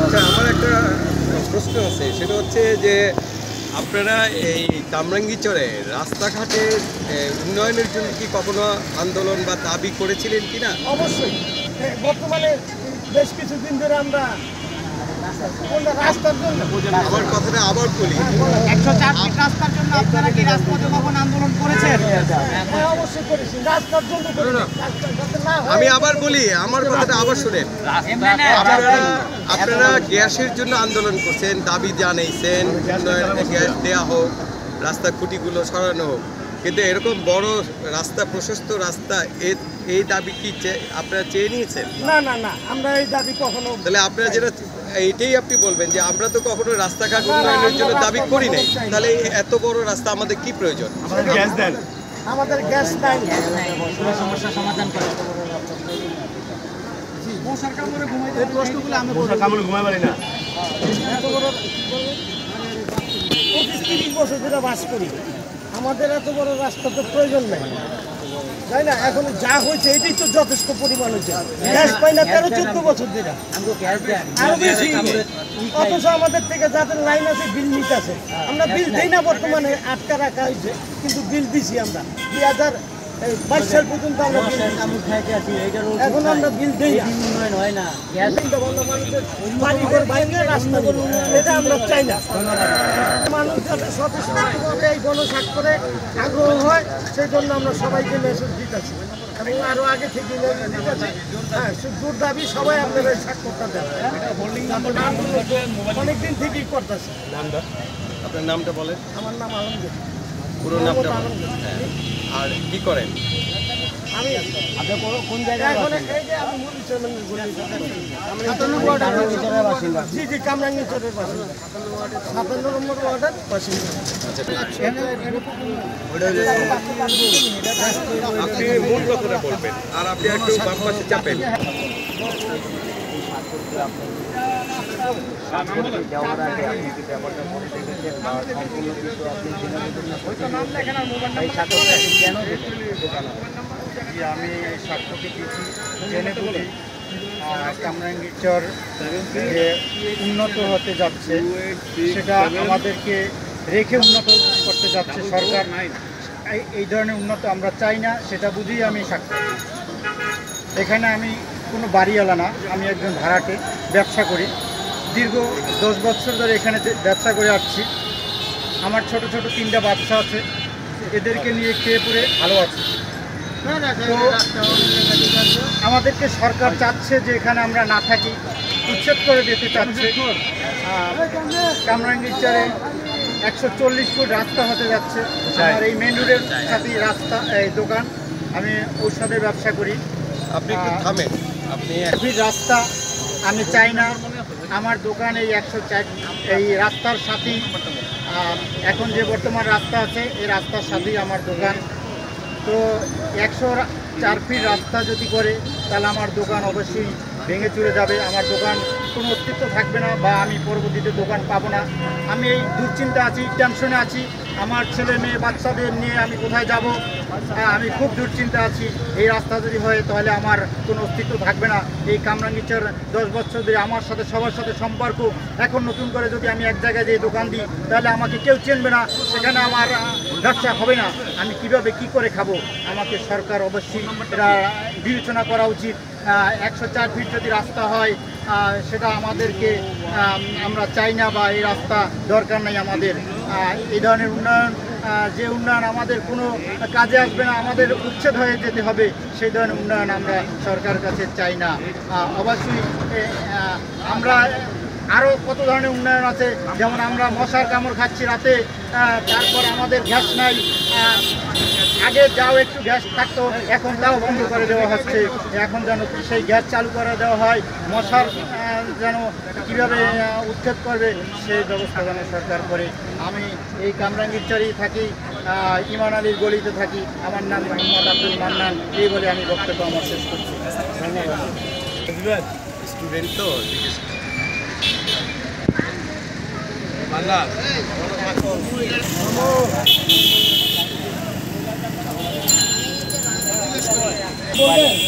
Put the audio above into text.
আচ্ছা, আমার একটা প্রশ্ন আছে, সেটা হচ্ছে যে আপনারা এই কামরাঙ্গীরচরে রাস্তাঘাটের উন্নয়নের জন্য কি কখনো আন্দোলন বা দাবি করেছিলেন কিনা? অবশ্যই বর্তমানে বেশ কিছুদিন ধরে আমরা রাস্তার জন্য আমার কথাটা আবার বলি, 104 ফিট রাস্তার জন্য আপনারা কি রাজপথে কখন আন্দোলন করেছেন? অবশ্যই করেছি, রাস্তার জন্য আমি আবার বলি, আমার কথাটা আবার শুনেন। আপনারা গ্যাসের জন্য আন্দোলন করছেন, দাবি জানাইছেন গ্যাস দেওয়া হোক, রাস্তা খুঁটিগুলো সরানো হোক, কিন্তু এরকম বড় রাস্তা, প্রশস্ত রাস্তা, এই দাবি কি আপনারা চেয়ে নিয়েছেন? না না না, আমরা এই দাবি কখনো, তাহলে আপনারা যেটা এইটাই আপনি বলবেন যে আমরা তো কখনো রাস্তাঘাট উন্নয়নের জন্য দাবি করি নাই, তাহলে এত বড় রাস্তা আমাদের কি প্রয়োজন? গ্যাস দেন, আমাদের গ্যাস নাই, সমস্যা সমাধান করে এই প্রশ্নগুলো আমি ঘুমাই পারি না। 25-30 বছর ধরে বাস করি, আমাদের এত বড় রাস্তা তো প্রয়োজন নেই, তাই না? এখন যা হয়েছে এটাই তো যথেষ্ট পরিমাণ হয়েছে। গ্যাস পাই না 13-14 বছর ধরে, আরো বেশি। অথচ আমাদের থেকে যাদের লাইন আছে বিল নিতে আছে, আমরা বিল দিই না, বর্তমানে আটকা রাখা হয়েছে, কিন্তু বিল দিছি আমরা 2022 সাল পর্যন্ত আমরা বিল দিছি। এখন আমরা বিল দিই না, বাড়িঘর ভাঙে রাস্তা বলুন, এটা আমরা চাই না। মানুষ যাতে স্বতঃস্ফূর্তভাবে এই গণস্বাক্ষরে আগ্রহ হয়, সেই জন্য আমরা সবাইকে মেসেজ দিতেছি এবং আরো আগে থেকে দিতেছি। হ্যাঁ, জোর দাবি সবাই আপনারা এই স্বাক্ষরটা দেন। অনেকদিন থেকেই করতেছি। আপনার নামটা বলেন। আমার নাম আলমগীর। পুরো নামটা বলেন। আর কি করেন? আমি কোন জায়গায় এখন এই যে আমি মুরগি চেয়ারম্যানের গলিতে জি জি কামরাঙ্গীরচরের বাসিন্দা, 57 নম্বর ওয়ার্ডের বাসিন্দা। আপনি মূল কথাটা বলবেন আর আপনি একটু বাম পাশে চাপেন। আমি স্বাক্ষরটি দিয়েছি জেনে বুঝি কামরাঙ্গীরচর যে উন্নত হতে যাচ্ছে সেটা আমাদেরকে রেখে উন্নত করতে যাচ্ছে সরকার। এই ধরনের উন্নত আমরা চাই না, সেটা বুঝেই আমি স্বাক্ষর। এখানে আমি কোনো বাড়িওয়ালা না, আমি একজন ভাড়াটে, ব্যবসা করি। দীর্ঘ 10 বছর ধরে এখানে ব্যবসা করে আসছি। আমার ছোট ছোট 3টা বাচ্চা আছে, এদেরকে নিয়ে খেয়ে পরে ভালো আছে। তো আমাদেরকে সরকার চাচ্ছে যে এখানে আমরা না থাকি, উচ্ছেদ করে দিতে চাচ্ছে। কামরাঙ্গীরচরে 140 ফুট রাস্তা হতে যাচ্ছে। আমার এই মেন রোডের সাথে রাস্তা, এই দোকান, আমি ঔষধের ব্যবসা করি। আপনি একটু থামেন। আপনি রাস্তা আমি চাই না। আমার দোকান এই 104 এই রাস্তার সাথেই, এখন যে বর্তমান রাস্তা আছে এই রাস্তার সাথেই আমার দোকান। তো 104 ফিট রাস্তা যদি করে তাহলে আমার দোকান অবশ্যই ভেঙে চুরে যাবে, আমার দোকান কোনো অস্তিত্ব থাকবে না, বা আমি পরবর্তীতে দোকান পাবো না। আমি এই দুশ্চিন্তা আছি, টেনশনে আছি। আমার ছেলে মেয়ে বাচ্চাদের নিয়ে আমি কোথায় যাব, আমি খুব দুশ্চিন্তা আছি। এই রাস্তা যদি হয় তাহলে আমার কোনো অস্তিত্ব থাকবে না। এই কামরাঙ্গীরচর 10 বছর ধরে আমার সাথে সবার সাথে সম্পর্ক, এখন নতুন করে যদি আমি এক জায়গায় যেয়ে দোকান দিই তাহলে আমাকে কেউ চিনবে না, সেখানে আমার ব্যবসা হবে না। আমি কিভাবে কি করে খাবো? আমাকে সরকার অবশ্যই এটা বিবেচনা করা উচিত। 104 ফিট যদি রাস্তা হয় সেটা আমাদেরকে আমরা চাই না, বা এই রাস্তা দরকার নেই আমাদের। এই ধরনের উন্নয়ন, যে উন্নয়ন আমাদের কোনো কাজে আসবে না, আমাদের উচ্ছেদ হয়ে যেতে হবে, সেই ধরনের উন্নয়ন আমরা সরকারের কাছে চাই না। অবশ্যই আমরা আরও কত ধরনের উন্নয়ন আছে, যেমন আমরা মশার কামড় খাচ্ছি রাতে, তারপর আমাদের গ্যাস নাই। আগে যাও একটু গ্যাস থাকতো, এখন তাও বন্ধ করে দেওয়া হচ্ছে। এখন যেন সেই গ্যাস চালু করে দেওয়া হয়, মশার যেন কীভাবে উচ্ছেদ করবে সেই ব্যবস্থা যেন সরকার করে। আমি এই কামরাঙ্গীরচরেই থাকি, ইমান আলীর গলিতে থাকি। আমার নাম মোহাম্মদ আব্দুল মান্নান। এই বলে আমি বক্তব্য আমার শেষ করছি। ধন্যবাদ। স্টুডেন্ট তো বলবেন